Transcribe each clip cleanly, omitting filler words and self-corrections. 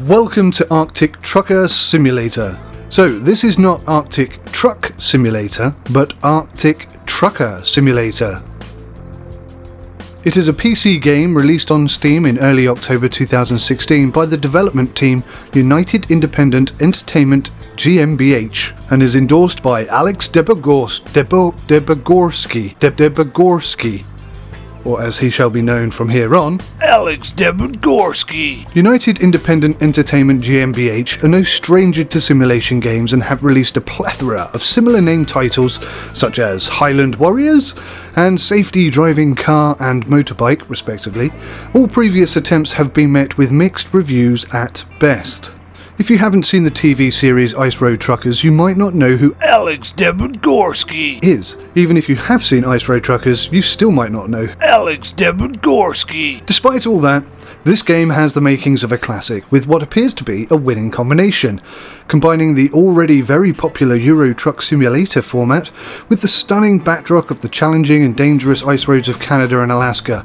Welcome to Arctic Trucker Simulator. So this is not Arctic Truck Simulator, but Arctic Trucker Simulator. It is a PC game released on Steam in early October 2016 by the development team United Independent Entertainment GmbH and is endorsed by Alex Debogorski, or as he shall be known from here on, Alex Debogorski. United Independent Entertainment GmbH are no stranger to simulation games and have released a plethora of similar named titles such as Highland Warriors and Safety Driving Car and Motorbike, respectively. All previous attempts have been met with mixed reviews at best. If you haven't seen the TV series Ice Road Truckers, you might not know who Alex Debogorski is. Even if you have seen Ice Road Truckers, you still might not know Alex Debogorski. Despite all that, this game has the makings of a classic, with what appears to be a winning combination, combining the already very popular Euro Truck Simulator format with the stunning backdrop of the challenging and dangerous ice roads of Canada and Alaska,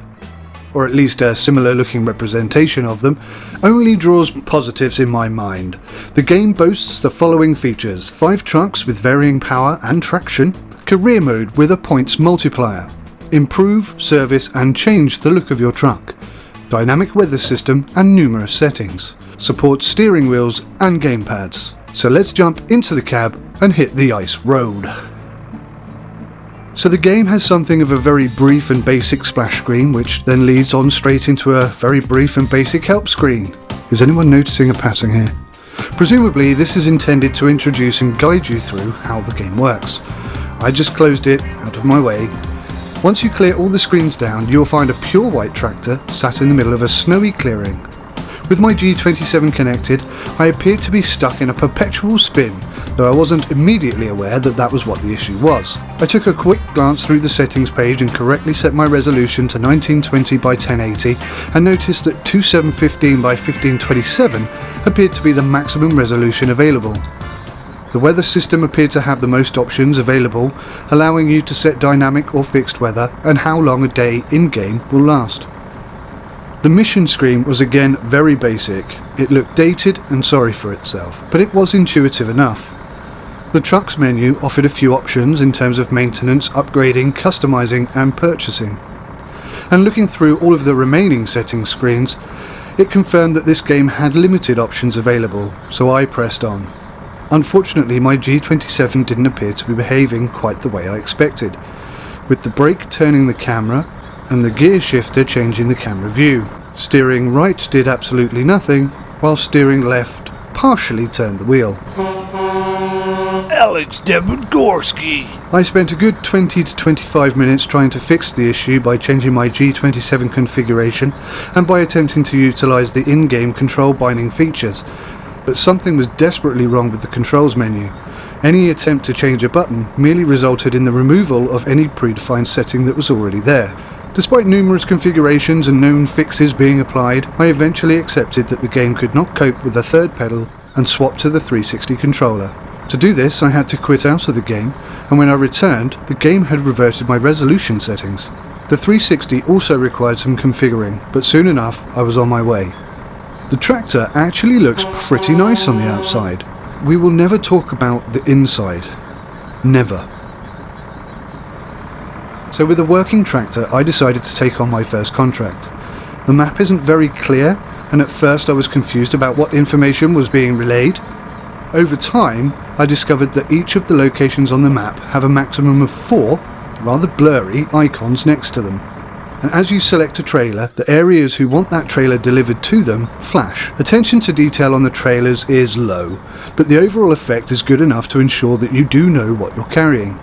or at least a similar looking representation of them, only draws positives in my mind. The game boasts the following features: 5 trucks with varying power and traction, career mode with a points multiplier, improve, service and change the look of your truck, dynamic weather system and numerous settings, supports steering wheels and gamepads. So let's jump into the cab and hit the ice road. So the game has something of a very brief and basic splash screen, which then leads on straight into a very brief and basic help screen. Is anyone noticing a pattern here? Presumably this is intended to introduce and guide you through how the game works. I just closed it out of my way. Once you clear all the screens down, you will find a pure white tractor sat in the middle of a snowy clearing. With my G27 connected, I appeared to be stuck in a perpetual spin, though I wasn't immediately aware that that was what the issue was. I took a quick glance through the settings page and correctly set my resolution to 1920 by 1080 and noticed that 2715 by 1527 appeared to be the maximum resolution available. The weather system appeared to have the most options available, allowing you to set dynamic or fixed weather and how long a day in-game will last. The mission screen was again very basic. It looked dated and sorry for itself, but it was intuitive enough. The trucks menu offered a few options in terms of maintenance, upgrading, customizing and purchasing. And looking through all of the remaining settings screens, it confirmed that this game had limited options available, so I pressed on. Unfortunately, my G27 didn't appear to be behaving quite the way I expected, with the brake turning the camera and the gear shifter changing the camera view. Steering right did absolutely nothing, while steering left partially turned the wheel. Alex Debogorski. I spent a good 20 to 25 minutes trying to fix the issue by changing my G27 configuration and by attempting to utilise the in-game control binding features, but something was desperately wrong with the controls menu. Any attempt to change a button merely resulted in the removal of any predefined setting that was already there. Despite numerous configurations and known fixes being applied, I eventually accepted that the game could not cope with a third pedal and swapped to the 360 controller. To do this, I had to quit out of the game, and when I returned, the game had reverted my resolution settings. The 360 also required some configuring, but soon enough I was on my way. The tractor actually looks pretty nice on the outside. We will never talk about the inside. Never. So with a working tractor, I decided to take on my first contract. The map isn't very clear, and at first I was confused about what information was being relayed. Over time, I discovered that each of the locations on the map have a maximum of 4, rather blurry, icons next to them. And as you select a trailer, the areas who want that trailer delivered to them flash. Attention to detail on the trailers is low, but the overall effect is good enough to ensure that you do know what you're carrying.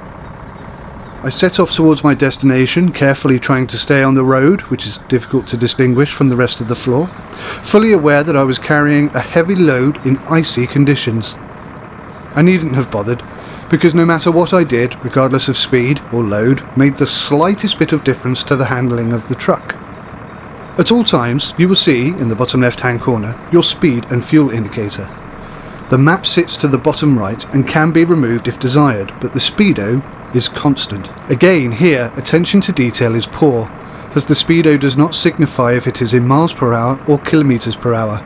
I set off towards my destination, carefully trying to stay on the road, which is difficult to distinguish from the rest of the floor, fully aware that I was carrying a heavy load in icy conditions. I needn't have bothered, because no matter what I did, regardless of speed or load, made the slightest bit of difference to the handling of the truck. At all times, you will see, in the bottom left-hand corner, your speed and fuel indicator. The map sits to the bottom right and can be removed if desired, but the speedo is constant. Again, here, attention to detail is poor, as the speedo does not signify if it is in miles per hour or kilometers per hour.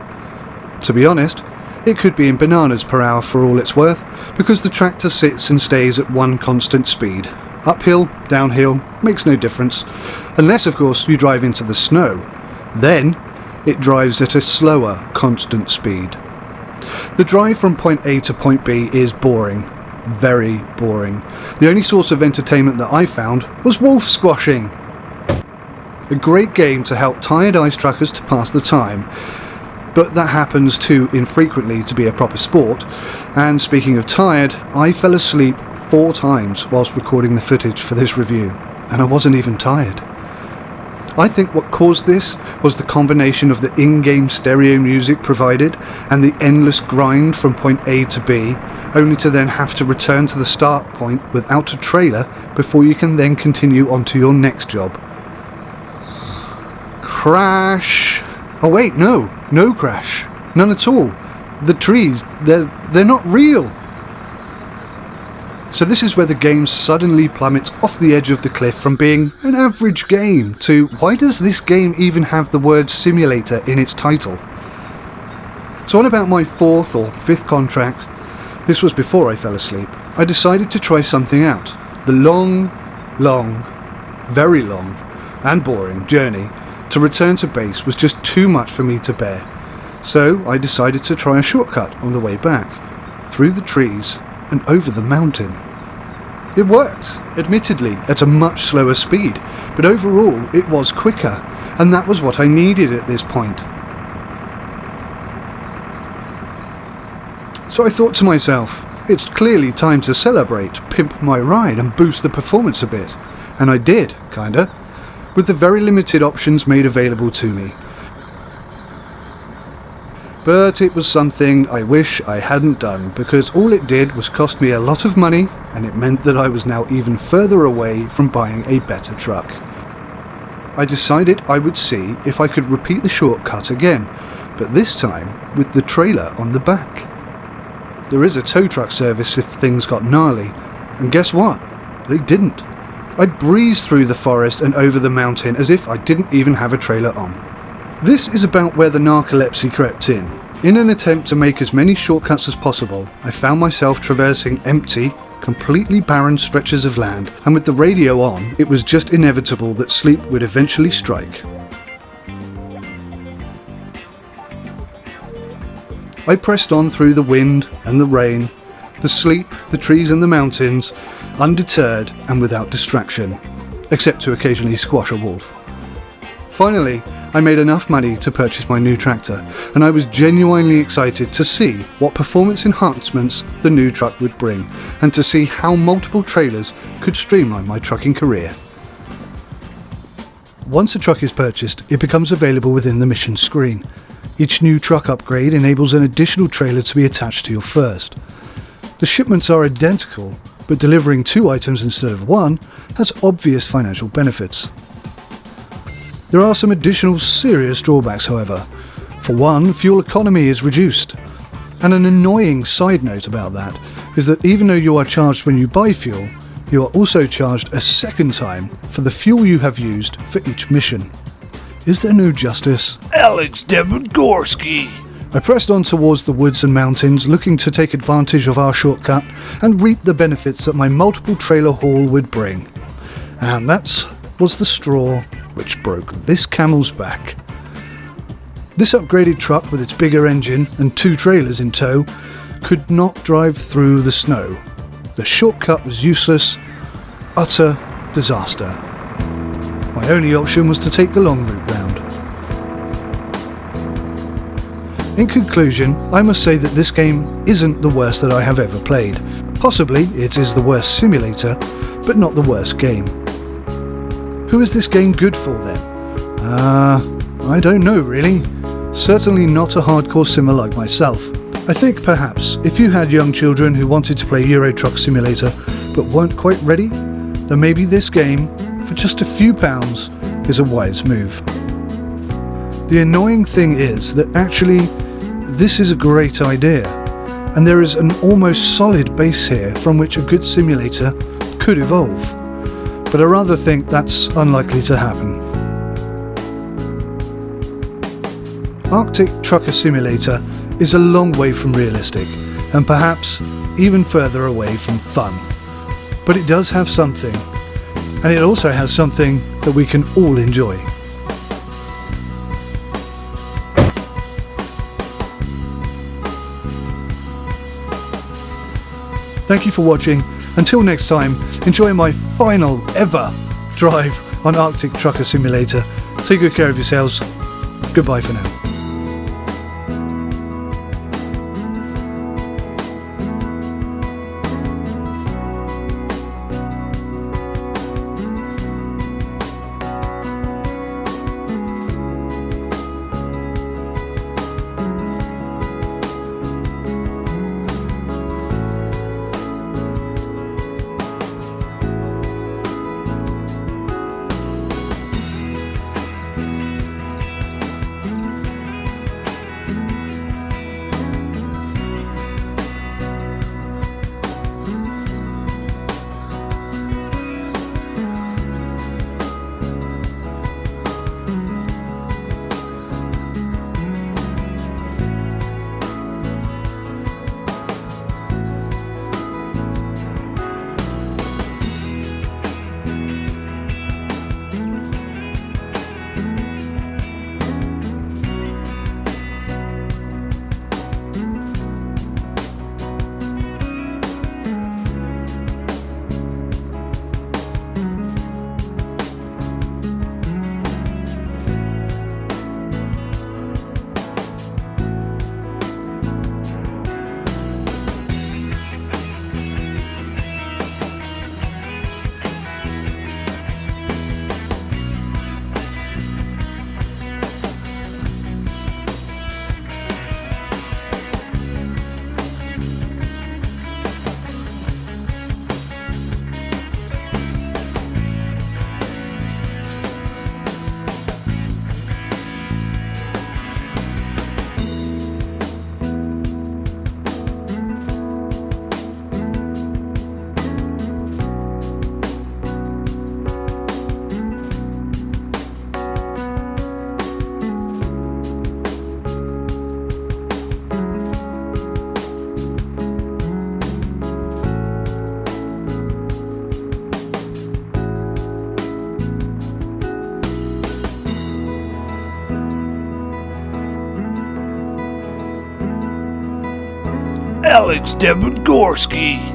To be honest, it could be in bananas per hour for all it's worth, because the tractor sits and stays at one constant speed. Uphill, downhill, makes no difference. Unless, of course, you drive into the snow. Then, it drives at a slower, constant speed. The drive from point A to point B is boring. Very boring. The only source of entertainment that I found was wolf squashing. A great game to help tired ice truckers to pass the time, but that happens too infrequently to be a proper sport. And speaking of tired, I fell asleep 4 times whilst recording the footage for this review, and I wasn't even tired. I think what caused this was the combination of the in-game stereo music provided and the endless grind from point A to B, only to then have to return to the start point without a trailer before you can then continue on to your next job. Crash! Oh wait, no crash. None at all. The trees, they're not real. So this is where the game suddenly plummets off the edge of the cliff from being an average game to, why does this game even have the word simulator in its title? So on about my 4th or 5th contract, this was before I fell asleep, I decided to try something out. The long, very long and boring journey to return to base was just too much for me to bear. So I decided to try a shortcut on the way back, through the trees and over the mountain. It worked, admittedly at a much slower speed, but overall it was quicker, and that was what I needed at this point. So I thought to myself, it's clearly time to celebrate, pimp my ride and boost the performance a bit. And I did, kinda, with the very limited options made available to me. But it was something I wish I hadn't done, because all it did was cost me a lot of money, and it meant that I was now even further away from buying a better truck. I decided I would see if I could repeat the shortcut again, but this time with the trailer on the back. There is a tow truck service if things got gnarly, and guess what? They didn't. I breezed through the forest and over the mountain as if I didn't even have a trailer on. This is about where the narcolepsy crept in. In an attempt to make as many shortcuts as possible, I found myself traversing empty, completely barren stretches of land, and with the radio on, it was just inevitable that sleep would eventually strike. I pressed on through the wind and the rain, the sleep, the trees and the mountains, undeterred and without distraction, except to occasionally squash a wolf. Finally, I made enough money to purchase my new tractor, and I was genuinely excited to see what performance enhancements the new truck would bring, and to see how multiple trailers could streamline my trucking career. Once a truck is purchased, it becomes available within the mission screen. Each new truck upgrade enables an additional trailer to be attached to your first. The shipments are identical, but delivering 2 items instead of 1 has obvious financial benefits. There are some additional serious drawbacks, however. For one, fuel economy is reduced. And an annoying side note about that is that even though you are charged when you buy fuel, you are also charged a second time for the fuel you have used for each mission. Is there no justice? Alex Gorski. I pressed on towards the woods and mountains, looking to take advantage of our shortcut and reap the benefits that my multiple trailer haul would bring. And that was the straw which broke this camel's back. This upgraded truck with its bigger engine and 2 trailers in tow could not drive through the snow. The shortcut was useless, utter disaster. My only option was to take the long route round. In conclusion, I must say that this game isn't the worst that I have ever played. Possibly it is the worst simulator, but not the worst game. Who is this game good for then? I don't know really. Certainly not a hardcore simmer like myself. I think perhaps if you had young children who wanted to play Euro Truck Simulator but weren't quite ready, then maybe this game, for just a few pounds, is a wise move. The annoying thing is that actually this is a great idea, and there is an almost solid base here from which a good simulator could evolve, but I rather think that's unlikely to happen. Arctic Trucker Simulator is a long way from realistic, and perhaps even further away from fun. But it does have something, and it also has something that we can all enjoy. Thank you for watching. Until next time, enjoy my final ever drive on Arctic Trucker Simulator. Take good care of yourselves. Goodbye for now. Alex Debogorski.